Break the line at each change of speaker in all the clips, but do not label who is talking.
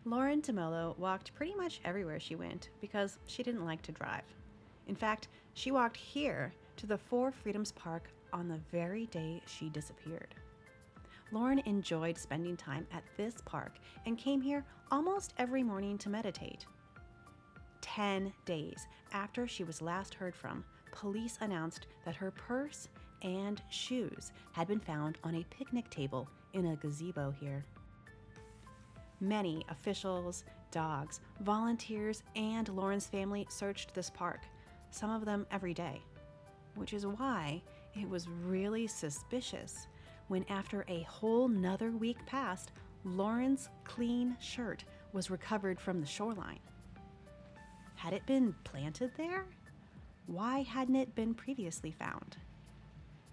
Lauren Dumolo walked pretty much everywhere she went because she didn't like to drive. In fact, she walked here to the Four Freedoms Park on the very day she disappeared. Lauren enjoyed spending time at this park and came here almost every morning to meditate. 10 days after she was last heard from, police announced that her purse and shoes had been found on a picnic table in a gazebo here. Many officials, dogs, volunteers, and Lauren's family searched this park, some of them every day, which is why it was really suspicious when, after a whole nother week passed, Lauren's clean shirt was recovered from the shoreline. Had it been planted there? Why hadn't it been previously found?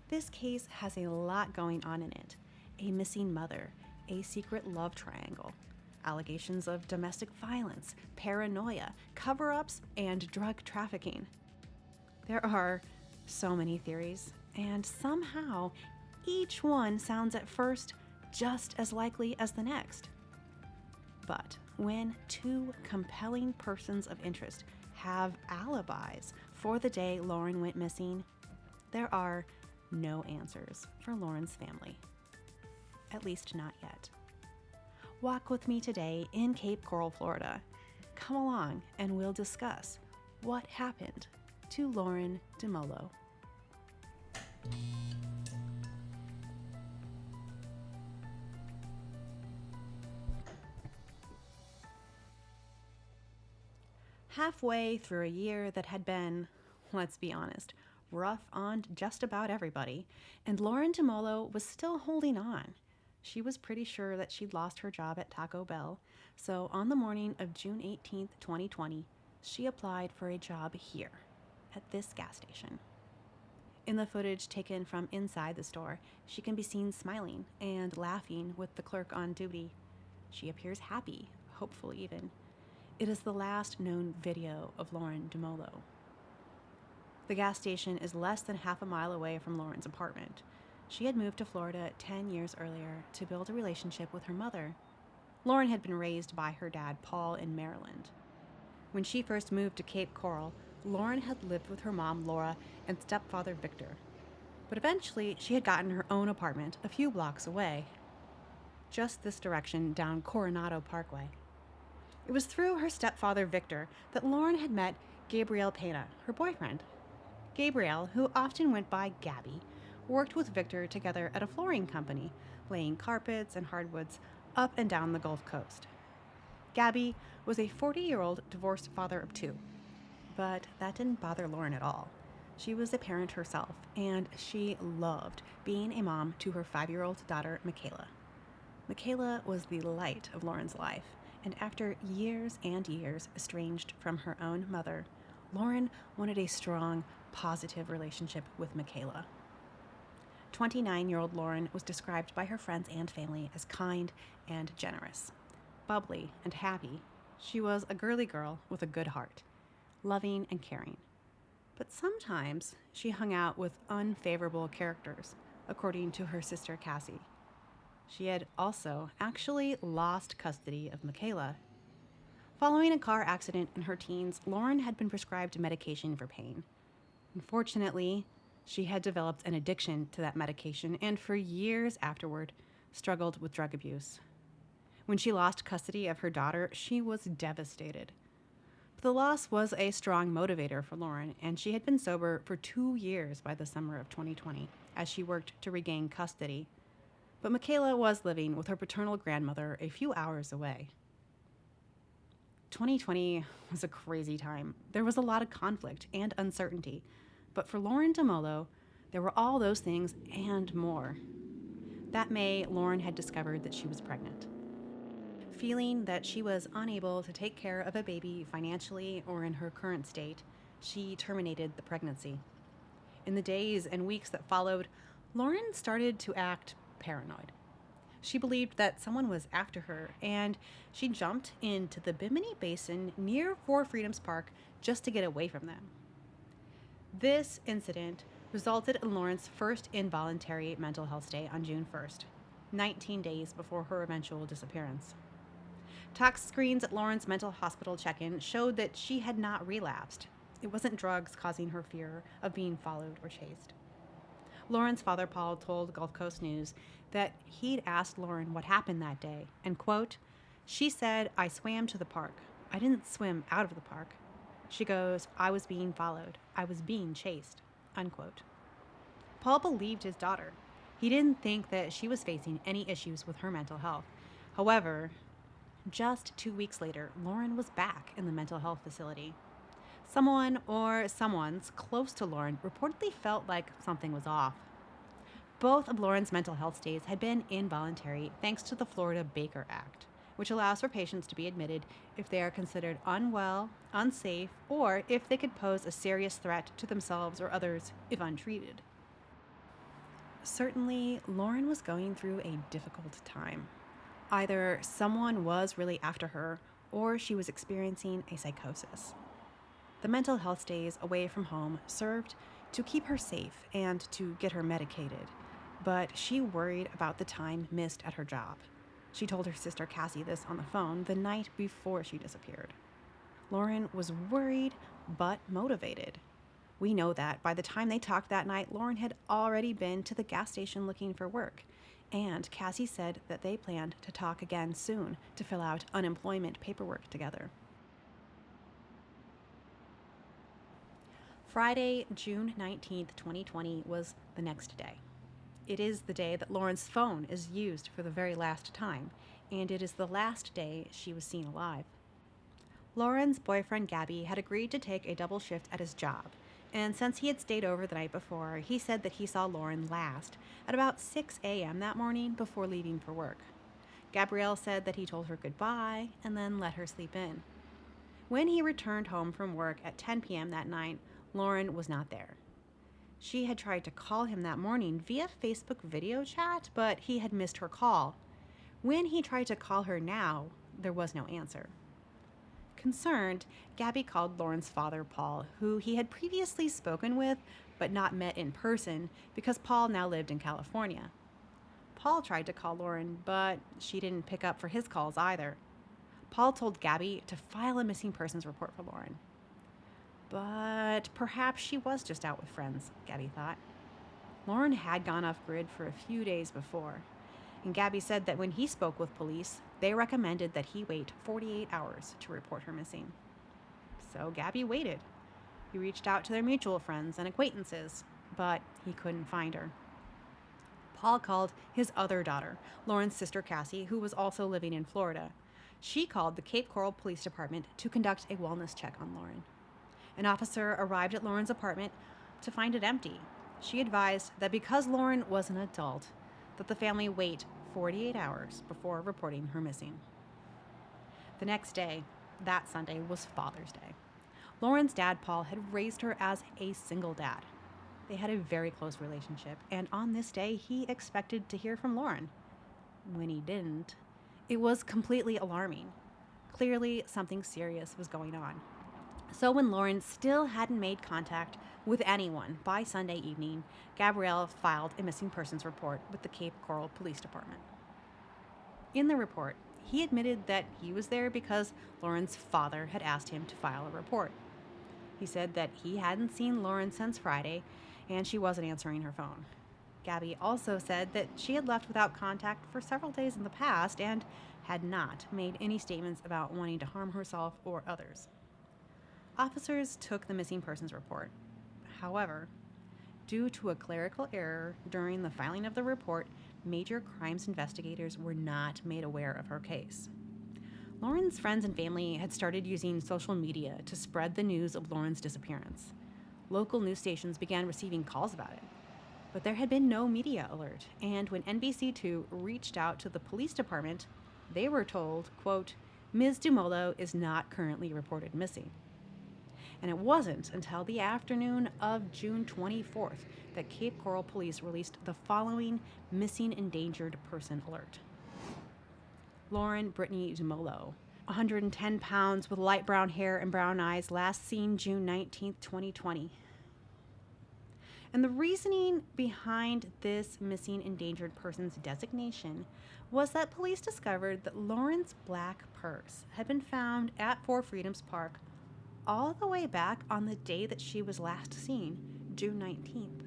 This case has a lot going on in it. A missing mother, a secret love triangle, allegations of domestic violence, paranoia, cover-ups, and drug trafficking. There are so many theories, and somehow each one sounds at first just as likely as the next. But when two compelling persons of interest have alibis for the day Lauren went missing, there are no answers for Lauren's family. At least not yet. Walk with me today in Cape Coral, Florida. Come along and we'll discuss what happened to Lauren Dumolo. Halfway through a year that had been, let's be honest, rough on just about everybody, and Lauren Dumolo was still holding on. She was pretty sure that she'd lost her job at Taco Bell, so on the morning of June 18th, 2020, she applied for a job here, at this gas station. In the footage taken from inside the store, she can be seen smiling and laughing with the clerk on duty. She appears happy, hopeful even. It is the last known video of Lauren Dumolo. The gas station is less than half a mile away from Lauren's apartment. She had moved to Florida 10 years earlier to build a relationship with her mother. Lauren had been raised by her dad, Paul, in Maryland. When she first moved to Cape Coral, Lauren had lived with her mom, Laura, and stepfather, Victor. But eventually, she had gotten her own apartment a few blocks away, just this direction down Coronado Parkway. It was through her stepfather, Victor, that Lauren had met Gabriel Pena, her boyfriend. Gabriel, who often went by Gabby, worked with Victor together at a flooring company, laying carpets and hardwoods up and down the Gulf Coast. Gabby was a 40-year-old divorced father of two, but that didn't bother Lauren at all. She was a parent herself, and she loved being a mom to her 5-year-old daughter, Michaela. Michaela was the light of Lauren's life, and after years and years estranged from her own mother, Lauren wanted a strong, positive relationship with Michaela. 29-year-old Lauren was described by her friends and family as kind and generous, bubbly and happy. She was a girly girl with a good heart, loving and caring. But sometimes she hung out with unfavorable characters, according to her sister Cassie. She had also actually lost custody of Michaela. Following a car accident in her teens, Lauren had been prescribed medication for pain. Unfortunately, she had developed an addiction to that medication and for years afterward struggled with drug abuse. When she lost custody of her daughter, she was devastated. But the loss was a strong motivator for Lauren, and she had been sober for 2 years by the summer of 2020 as she worked to regain custody. But Michaela was living with her paternal grandmother a few hours away. 2020 was a crazy time. There was a lot of conflict and uncertainty, but for Lauren Dumolo, there were all those things and more. That May, Lauren had discovered that she was pregnant. Feeling that she was unable to take care of a baby financially or in her current state, she terminated the pregnancy. In the days and weeks that followed, Lauren started to act paranoid. She believed that someone was after her, and she jumped into the Bimini Basin near Four Freedoms Park just to get away from them. This incident resulted in Lauren's first involuntary mental health stay on June 1st, 19 days before her eventual disappearance. Tox screens at Lauren's mental hospital check-in showed that she had not relapsed. It wasn't drugs causing her fear of being followed or chased. Lauren's father, Paul, told Gulf Coast News that he'd asked Lauren what happened that day, and, quote, "She said, I swam to the park. I didn't swim out of the park. She goes, I was being followed. I was being chased," unquote. Paul believed his daughter. He didn't think that she was facing any issues with her mental health. However, just 2 weeks later, Lauren was back in the mental health facility. Someone or someone's close to Lauren reportedly felt like something was off. Both of Lauren's mental health stays had been involuntary thanks to the Florida Baker Act, which allows for patients to be admitted if they are considered unwell, unsafe, or if they could pose a serious threat to themselves or others if untreated. Certainly, Lauren was going through a difficult time. Either someone was really after her, or she was experiencing a psychosis. The mental health stays away from home served to keep her safe and to get her medicated, but she worried about the time missed at her job. She told her sister Cassie this on the phone the night before she disappeared. Lauren was worried but motivated. We know that by the time they talked that night, Lauren had already been to the gas station looking for work, and Cassie said that they planned to talk again soon to fill out unemployment paperwork together. Friday, June 19th, 2020 was the next day. It is the day that Lauren's phone is used for the very last time, and it is the last day she was seen alive. Lauren's boyfriend, Gabby, had agreed to take a double shift at his job, and since he had stayed over the night before, he said that he saw Lauren last at about 6 a.m. that morning before leaving for work. Gabriel said that he told her goodbye and then let her sleep in. When he returned home from work at 10 p.m. that night, Lauren was not there. She had tried to call him that morning via Facebook video chat, but he had missed her call. When he tried to call her now, there was no answer. Concerned, Gabby called Lauren's father, Paul, who he had previously spoken with but not met in person because Paul now lived in California. Paul tried to call Lauren, but she didn't pick up for his calls either. Paul told Gabby to file a missing persons report for Lauren. But perhaps she was just out with friends, Gabby thought. Lauren had gone off-grid for a few days before, and Gabby said that when he spoke with police, they recommended that he wait 48 hours to report her missing. So Gabby waited. He reached out to their mutual friends and acquaintances, but he couldn't find her. Paul called his other daughter, Lauren's sister Cassie, who was also living in Florida. She called the Cape Coral Police Department to conduct a wellness check on Lauren. An officer arrived at Lauren's apartment to find it empty. She advised that because Lauren was an adult, that the family wait 48 hours before reporting her missing. The next day, that Sunday, was Father's Day. Lauren's dad, Paul, had raised her as a single dad. They had a very close relationship, and on this day, he expected to hear from Lauren. When he didn't, it was completely alarming. Clearly, something serious was going on. So when Lauren still hadn't made contact with anyone by Sunday evening, Gabriel filed a missing persons report with the Cape Coral Police Department. In the report, he admitted that he was there because Lauren's father had asked him to file a report. He said that he hadn't seen Lauren since Friday, and she wasn't answering her phone. Gabby also said that she had left without contact for several days in the past and had not made any statements about wanting to harm herself or others. Officers took the missing persons report. However, due to a clerical error during the filing of the report, major crimes investigators were not made aware of her case. Lauren's friends and family had started using social media to spread the news of Lauren's disappearance. Local news stations began receiving calls about it, but there had been no media alert, and when NBC2 reached out to the police department, they were told, quote, "Ms. Dumolo is not currently reported missing." And it wasn't until the afternoon of June 24th that Cape Coral Police released the following missing endangered person alert. Lauren Brittany Dumolo, 110 pounds with light brown hair and brown eyes, last seen June 19th, 2020. And the reasoning behind this missing endangered persons designation was that police discovered that Lauren's black purse had been found at Four Freedoms Park all the way back on the day that she was last seen, June 19th.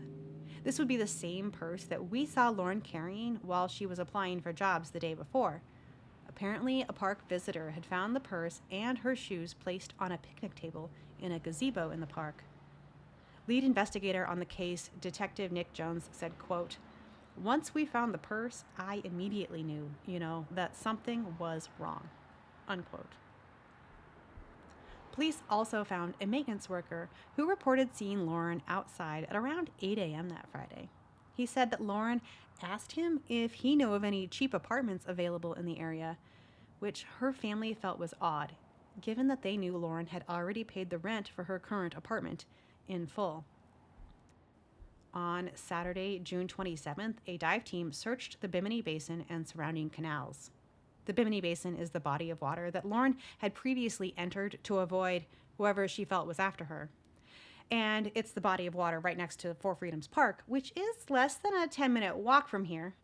This would be the same purse that we saw Lauren carrying while she was applying for jobs the day before. Apparently, a park visitor had found the purse and her shoes placed on a picnic table in a gazebo in the park. Lead investigator on the case, Detective Nick Jones, said, quote, "Once we found the purse, I immediately knew, that something was wrong," unquote. Police also found a maintenance worker who reported seeing Lauren outside at around 8 a.m. that Friday. He said that Lauren asked him if he knew of any cheap apartments available in the area, which her family felt was odd, given that they knew Lauren had already paid the rent for her current apartment in full. On Saturday, June 27th, a dive team searched the Bimini Basin and surrounding canals. The Bimini Basin is the body of water that Lauren had previously entered to avoid whoever she felt was after her. And it's the body of water right next to Four Freedoms Park, which is less than a 10-minute walk from here.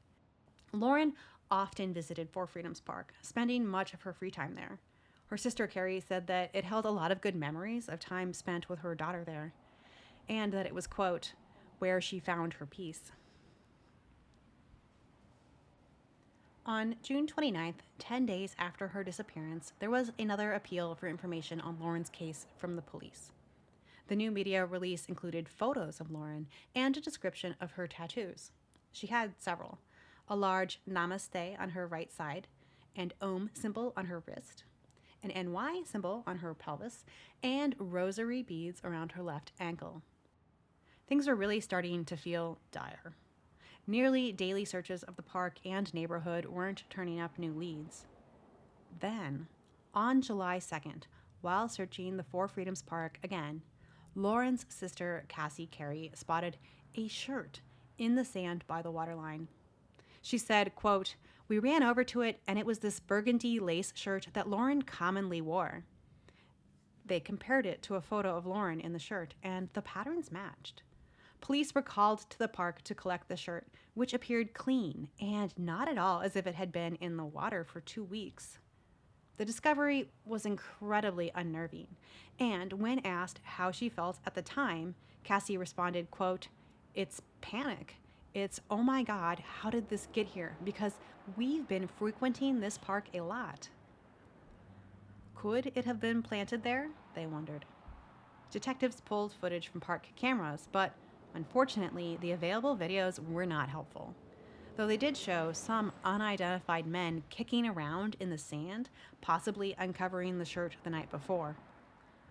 Lauren often visited Four Freedoms Park, spending much of her free time there. Her sister Carrie said that it held a lot of good memories of time spent with her daughter there, and that it was, quote, where she found her peace. On June 29th, 10 days after her disappearance, there was another appeal for information on Lauren's case from the police. The new media release included photos of Lauren and a description of her tattoos. She had several: a large namaste on her right side, an Om symbol on her wrist, an NY symbol on her pelvis, and rosary beads around her left ankle. Things were really starting to feel dire. Nearly daily searches of the park and neighborhood weren't turning up new leads. Then, on July 2nd, while searching the Four Freedoms Park again, Lauren's sister, Cassie Carey, spotted a shirt in the sand by the waterline. She said, quote, "We ran over to it, and it was this burgundy lace shirt that Lauren commonly wore." They compared it to a photo of Lauren in the shirt, and the patterns matched. Police were called to the park to collect the shirt, which appeared clean and not at all as if it had been in the water for 2 weeks. The discovery was incredibly unnerving, and when asked how she felt at the time, Cassie responded, quote, "It's panic. It's, oh my God, how did this get here? Because we've been frequenting this park a lot." Could it have been planted there? They wondered. Detectives pulled footage from park cameras, but unfortunately, the available videos were not helpful, though they did show some unidentified men kicking around in the sand, possibly uncovering the shirt the night before.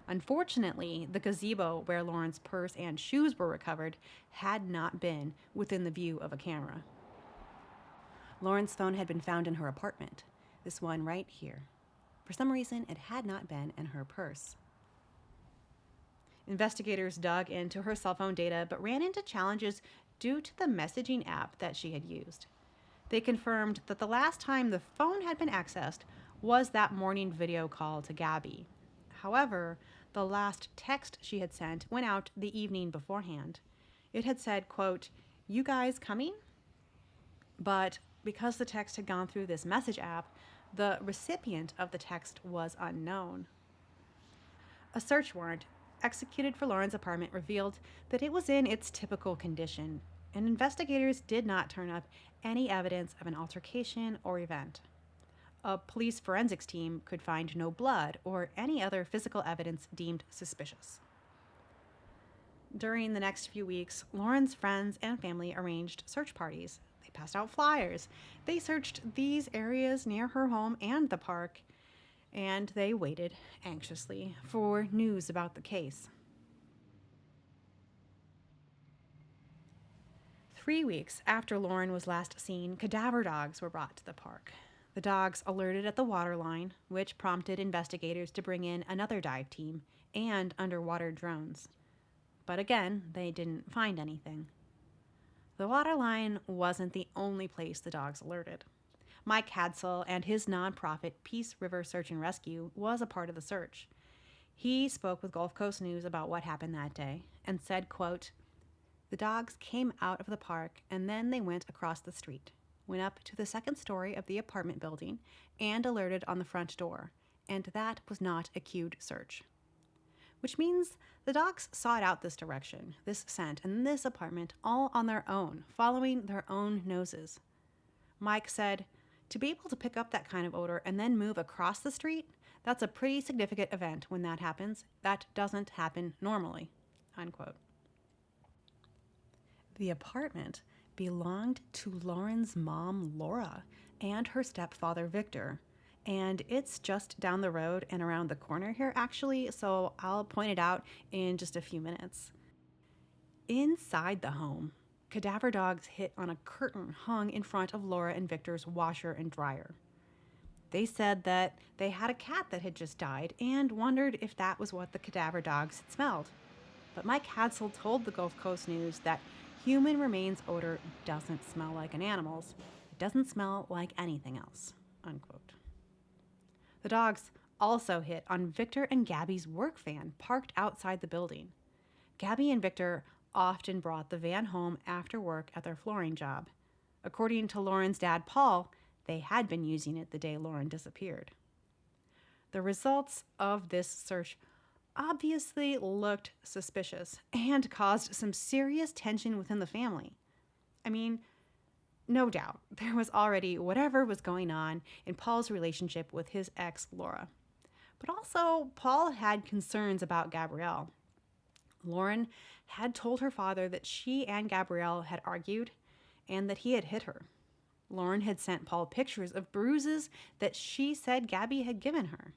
Unfortunately, the gazebo where Lauren's purse and shoes were recovered had not been within the view of a camera. Lauren's phone had been found in her apartment, this one right here. For some reason, it had not been in her purse. Investigators dug into her cell phone data but ran into challenges due to the messaging app that she had used. They confirmed that the last time the phone had been accessed was that morning video call to Gabby. However, the last text she had sent went out the evening beforehand. It had said, quote, "You guys coming?" But because the text had gone through this message app, the recipient of the text was unknown. A search warrant executed for Lauren's apartment revealed that it was in its typical condition, and investigators did not turn up any evidence of an altercation or event. A police forensics team could find no blood or any other physical evidence deemed suspicious. During the next few weeks, Lauren's friends and family arranged search parties. They passed out flyers. They searched these areas near her home and the park, and they waited anxiously for news about the case. 3 weeks after Lauren was last seen, cadaver dogs were brought to the park. The dogs alerted at the waterline, which prompted investigators to bring in another dive team and underwater drones. But again, they didn't find anything. The waterline wasn't the only place the dogs alerted. Mike Hadsell and his nonprofit Peace River Search and Rescue was a part of the search. He spoke with Gulf Coast News about what happened that day and said, quote, The dogs came out of the park and then they went across the street, went up to the second story of the apartment building, and alerted on the front door. And that was not a cued search. Which means the dogs sought out this direction, this scent, and this apartment all on their own, following their own noses. Mike said, to be able to pick up that kind of odor and then move across the street, that's a pretty significant event when that happens. That doesn't happen normally, unquote. The apartment belonged to Lauren's mom, Laura, and her stepfather, Victor. And it's just down the road and around the corner here, actually, so I'll point it out in just a few minutes. Inside the home, cadaver dogs hit on a curtain hung in front of Laura and Victor's washer and dryer. They said that they had a cat that had just died and wondered if that was what the cadaver dogs had smelled. But Mike Hadsell told the Gulf Coast News that human remains odor doesn't smell like an animal's. It doesn't smell like anything else, unquote. The dogs also hit on Victor and Gabby's work van parked outside the building. Gabby and Victor often brought the van home after work at their flooring job. According to Lauren's dad, Paul, they had been using it the day Lauren disappeared. The results of this search obviously looked suspicious and caused some serious tension within the family. I mean, no doubt, there was already whatever was going on in Paul's relationship with his ex, Laura. But also, Paul had concerns about Gabrielle. Lauren had told her father that she and Gabrielle had argued and that he had hit her. Lauren had sent Paul pictures of bruises that she said Gabby had given her.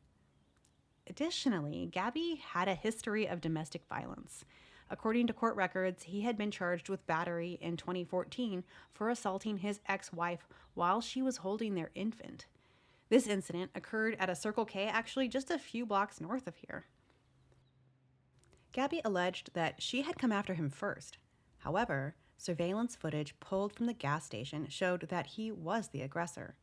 Additionally, Gabby had a history of domestic violence. According to court records, he had been charged with battery in 2014 for assaulting his ex-wife while she was holding their infant. This incident occurred at a Circle K, actually just a few blocks north of here. Gabby alleged that she had come after him first. However, surveillance footage pulled from the gas station showed that he was the aggressor.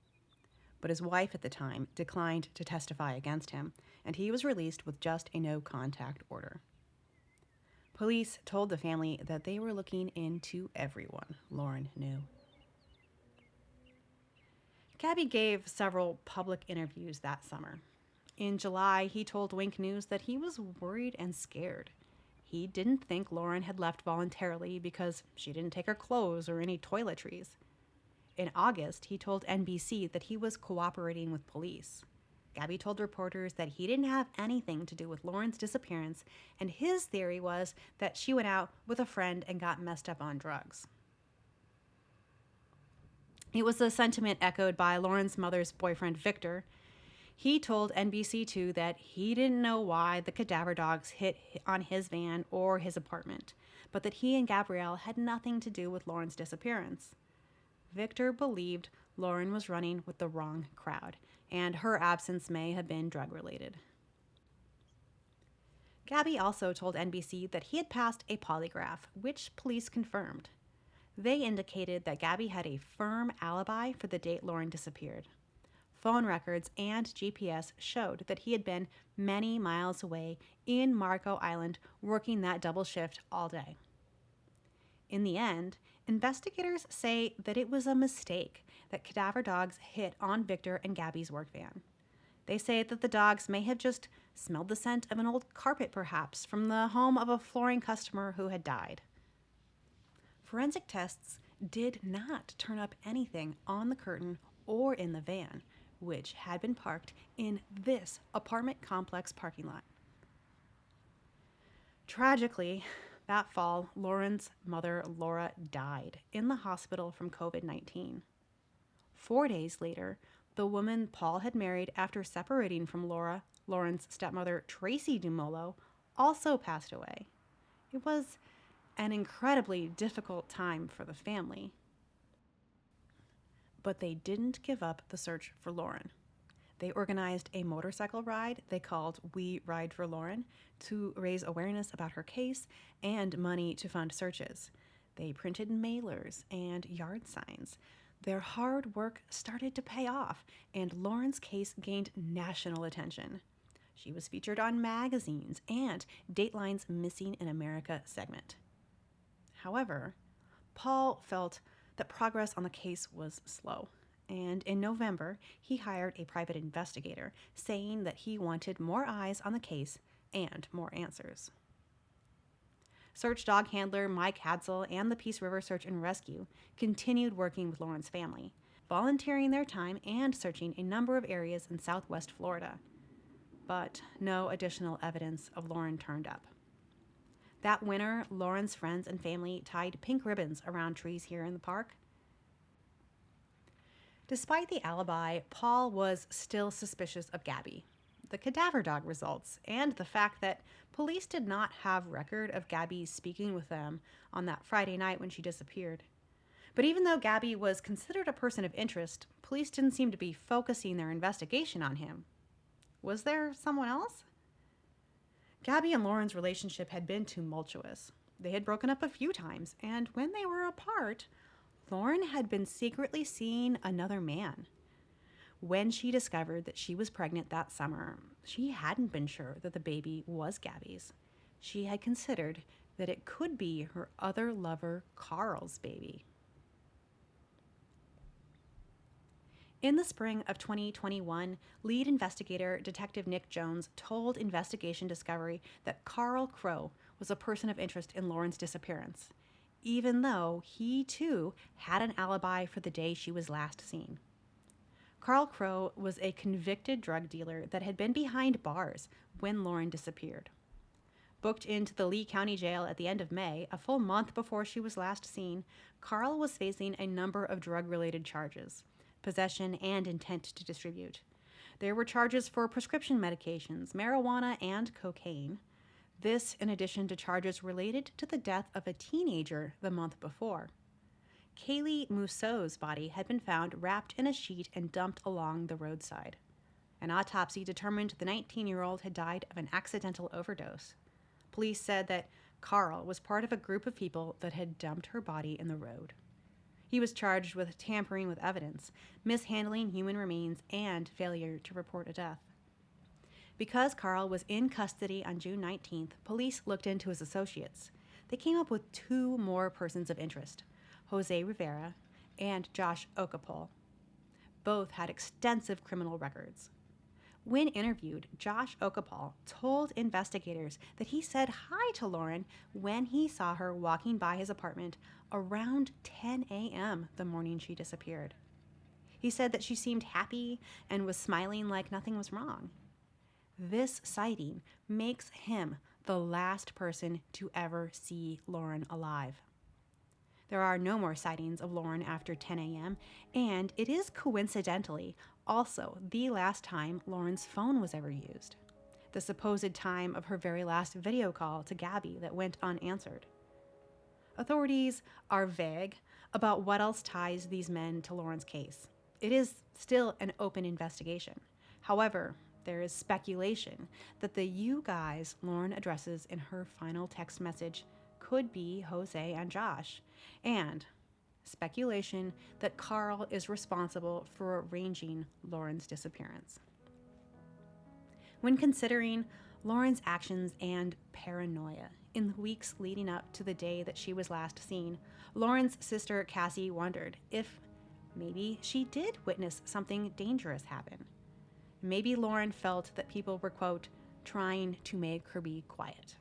But his wife at the time declined to testify against him, and he was released with just a no-contact order. Police told the family that they were looking into everyone Lauren knew. Gabby gave several public interviews that summer. In July, he told Wink News that he was worried and scared. He didn't think Lauren had left voluntarily because she didn't take her clothes or any toiletries. In August, he told NBC that he was cooperating with police. Gabby told reporters that he didn't have anything to do with Lauren's disappearance, and his theory was that she went out with a friend and got messed up on drugs. It was a sentiment echoed by Lauren's mother's boyfriend, Victor. He told NBC2 that he didn't know why the cadaver dogs hit on his van or his apartment, but that he and Gabrielle had nothing to do with Lauren's disappearance. Victor believed Lauren was running with the wrong crowd, and her absence may have been drug-related. Gabby also told NBC that he had passed a polygraph, which police confirmed. They indicated that Gabby had a firm alibi for the date Lauren disappeared. Phone records and GPS showed that he had been many miles away in Marco Island working that double shift all day. In the end, investigators say that it was a mistake that cadaver dogs hit on Victor and Gabby's work van. They say that the dogs may have just smelled the scent of an old carpet, perhaps, from the home of a flooring customer who had died. Forensic tests did not turn up anything on the curtain or in the van, which had been parked in this apartment complex parking lot. Tragically, that fall, Lauren's mother, Laura, died in the hospital from COVID-19. 4 days later, the woman Paul had married after separating from Laura, Lauren's stepmother, Tracy Dumolo, also passed away. It was an incredibly difficult time for the family. But they didn't give up the search for Lauren. They organized a motorcycle ride they called We Ride for Lauren to raise awareness about her case and money to fund searches. They printed mailers and yard signs. Their hard work started to pay off, and Lauren's case gained national attention. She was featured on magazines and Dateline's Missing in America segment. However, Paul felt that progress on the case was slow, and in November, he hired a private investigator, saying that he wanted more eyes on the case and more answers. Search dog handler Mike Hadsel and the Peace River Search and Rescue continued working with Lauren's family, volunteering their time and searching a number of areas in southwest Florida. But no additional evidence of Lauren turned up. That winter, Lauren's friends and family tied pink ribbons around trees here in the park. Despite the alibi, Paul was still suspicious of Gabby, the cadaver dog results, and the fact that police did not have record of Gabby speaking with them on that Friday night when she disappeared. But even though Gabby was considered a person of interest, police didn't seem to be focusing their investigation on him. Was there someone else? Gabby and Lauren's relationship had been tumultuous. They had broken up a few times, and when they were apart, Lauren had been secretly seeing another man. When she discovered that she was pregnant that summer, she hadn't been sure that the baby was Gabby's. She had considered that it could be her other lover, Carl's baby. In the spring of 2021, lead investigator Detective Nick Jones told Investigation Discovery that Carl Crow was a person of interest in Lauren's disappearance, even though he too had an alibi for the day she was last seen. Carl Crow was a convicted drug dealer that had been behind bars when Lauren disappeared. Booked into the Lee County Jail at the end of May, a full month before she was last seen, Carl was facing a number of drug-related charges, possession and intent to distribute. There were charges for prescription medications, marijuana, and cocaine. This in addition to charges related to the death of a teenager the month before. Kaylee Mousseau's body had been found wrapped in a sheet and dumped along the roadside. An autopsy determined the 19-year-old had died of an accidental overdose. Police said that Carl was part of a group of people that had dumped her body in the road. He was charged with tampering with evidence, mishandling human remains, and failure to report a death. Because Carl was in custody on June 19th, police looked into his associates. They came up with two more persons of interest, Jose Rivera and Josh Okapol. Both had extensive criminal records. When interviewed, Josh Okapol told investigators that he said hi to Lauren when he saw her walking by his apartment around 10 a.m. the morning she disappeared. He said that she seemed happy and was smiling like nothing was wrong. This sighting makes him the last person to ever see Lauren alive. There are no more sightings of Lauren after 10 a.m., and it is coincidentally also the last time Lauren's phone was ever used, the supposed time of her very last video call to Gabby that went unanswered. Authorities are vague about what else ties these men to Lauren's case. It is still an open investigation. However, there is speculation that the "you guys" Lauren addresses in her final text message could be Jose and Josh, and speculation that Carl is responsible for arranging Lauren's disappearance. When considering Lauren's actions and paranoia in the weeks leading up to the day that she was last seen, Lauren's sister Cassie wondered if maybe she did witness something dangerous happen. Maybe Lauren felt that people were, quote, trying to make her be quiet.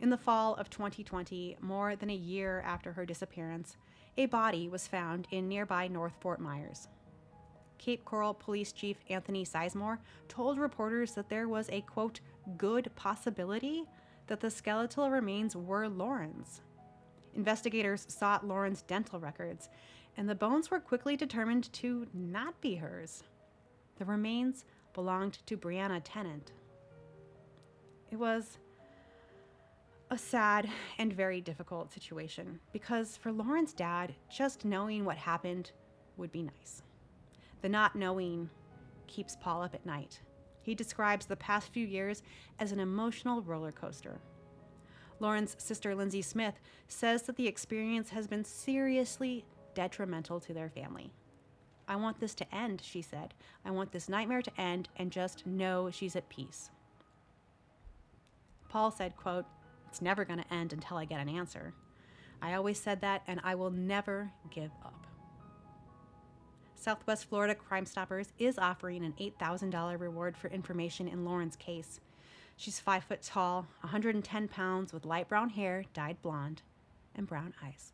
In the fall of 2020, more than a year after her disappearance, a body was found in nearby North Fort Myers. Cape Coral Police Chief Anthony Sizemore told reporters that there was a, quote, good possibility that the skeletal remains were Lauren's. Investigators sought Lauren's dental records, and the bones were quickly determined to not be hers. The remains belonged to Brianna Tennant. It was a sad and very difficult situation because for Lauren's dad, just knowing what happened would be nice. The not knowing keeps Paul up at night. He describes the past few years as an emotional roller coaster. Lauren's sister, Lindsay Smith, says that the experience has been seriously detrimental to their family. I want this to end, she said. I want this nightmare to end and just know she's at peace. Paul said, quote, It's never going to end until I get an answer. I always said that, and I will never give up. Southwest Florida Crime Stoppers is offering an $8,000 reward for information in Lauren's case. She's 5 foot tall, 110 pounds, with light brown hair dyed blonde, and brown eyes.